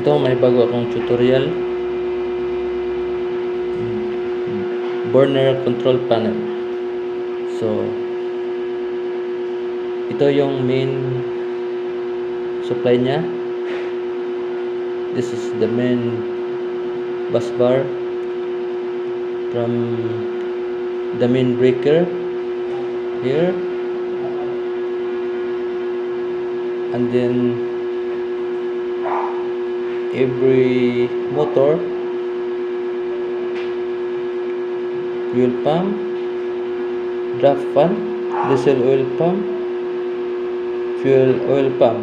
Ito, may bago akong tutorial. Burner control panel. So, ito yung main supply niya. This is the main bus bar from the main breaker here, and then every motor, fuel pump, draft fan, diesel oil pump, fuel oil pump.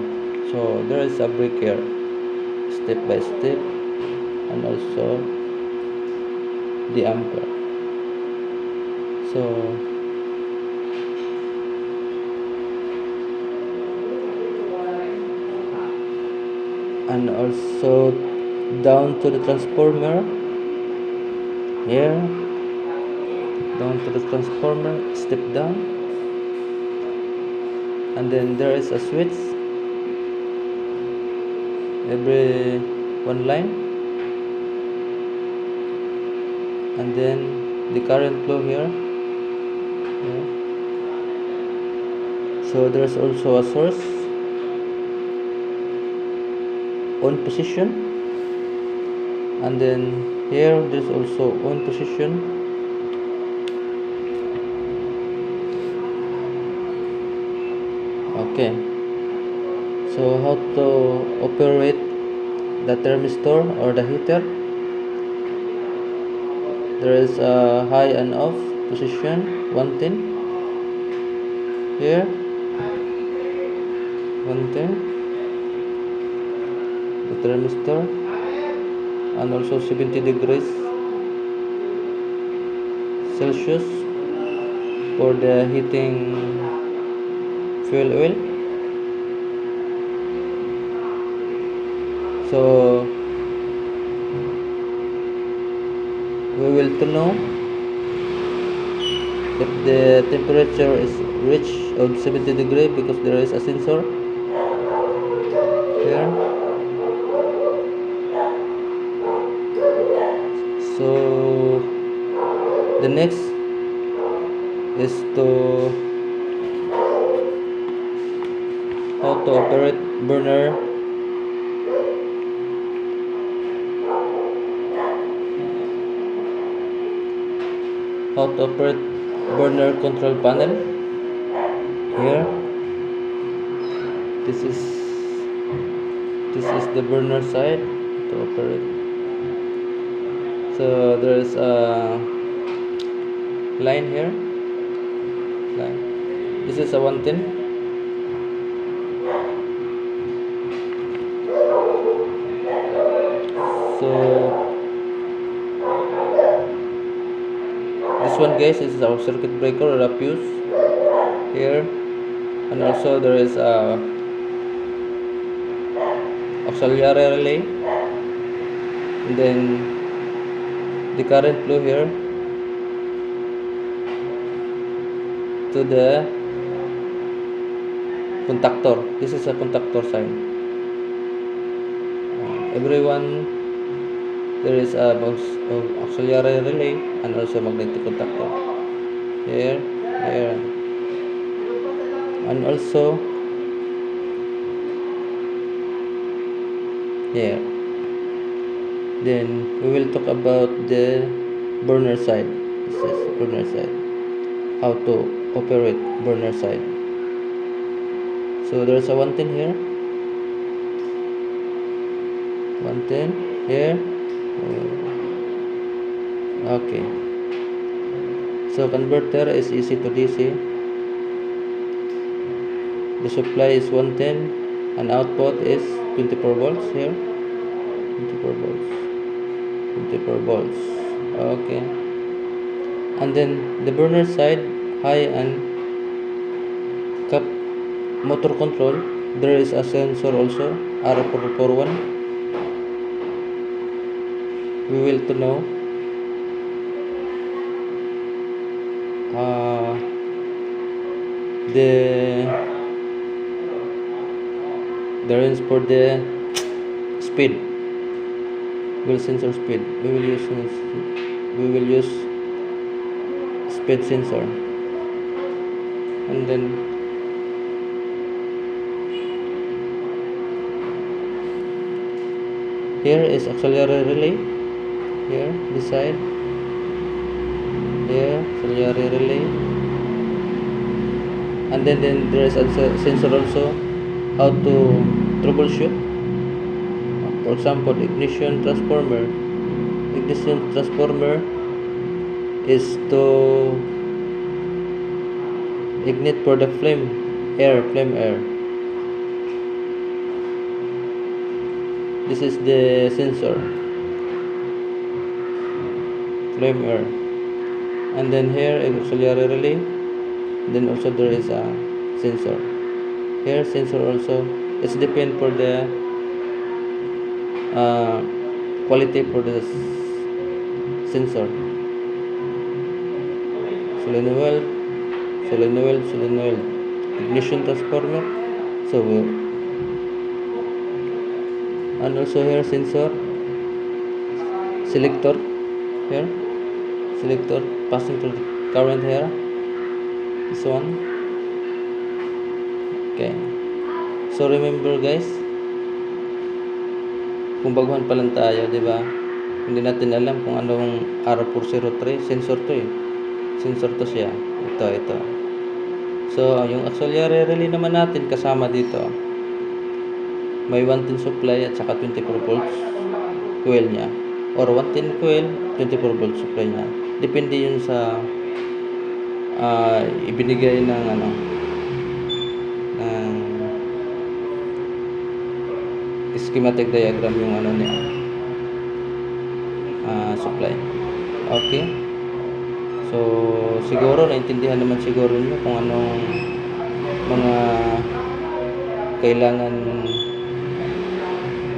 So there is a breaker step by step, and also the ampere. So and also down to the transformer here, down to the transformer, step down, and then there is a switch every one line, and then the current flow here. So there's also a source on position, and then here there's also on position. Okay, so how to operate the thermistor or the heater? There is a high and off position, 110 here, 110 the thermistor, and also 70 degrees Celsius for the heating fuel oil. So we will to know if the temperature is reached of 70 degrees because there is a sensor here. So the next is to how to operate burner. How to operate burner control panel here. This is the burner side to operate. So there is a line here. This is a 110. So this one, guys, is our circuit breaker or a fuse here, and also there is a auxiliary relay, and then the current flow here to the contactor. This is a contactor sign. Everyone, there is a auxiliary relay and also magnetic contactor here, and also here. Then we will talk about the burner side. This is burner side. How to operate burner side. So there's a 110 here, 110 here. Okay, so converter is AC to DC. The supply is 110 and output is 24 volts here, 24 volts. Okay, and then the burner side, high and cap motor control. There is a sensor also, R441. We will to know the range for the speed. will sensor speed. We will use speed sensor, and then here is auxiliary relay. Here this side. Here auxiliary relay, and then there is a sensor also how to troubleshoot. For example, ignition transformer. Ignition transformer is to ignite for the flame air. This is the sensor, flame air. And then here auxiliary relay. Then also there is a sensor. Here sensor also. It's depend for the quality for the sensor. Solenoid, ignition transformer. So and also here sensor, selector. Here selector passing through the current here. This one. Okay. So remember guys, kung baguhan pa lang tayo, di ba? Hindi natin alam kung anong R403. Sensor to eh. Sensor to siya. Ito. So, yung auxiliary relay naman natin kasama dito. May 110 supply at saka 24 volts coil niya. Or 110 coil, 24 volts supply niya. Depende yun sa ibinigay ng schematic diagram yung niya supply. Okay, so siguro naintindihan naman siguro niyo kung anong mga kailangan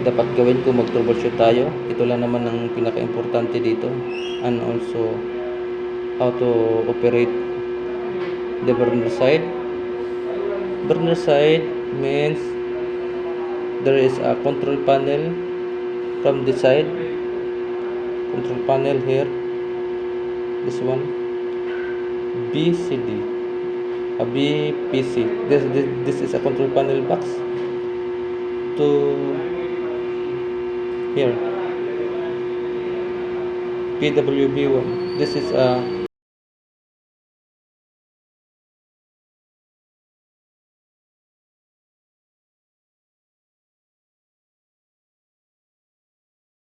dapat gawin kung mag-troubleshoot tayo. Ito lang naman ang pinaka-importante dito, and also how to operate the burner side. Burner side means there is a control panel from the side. Control panel here. This one. BCD. A BPC. This is a control panel box. To here. PWB1. This is a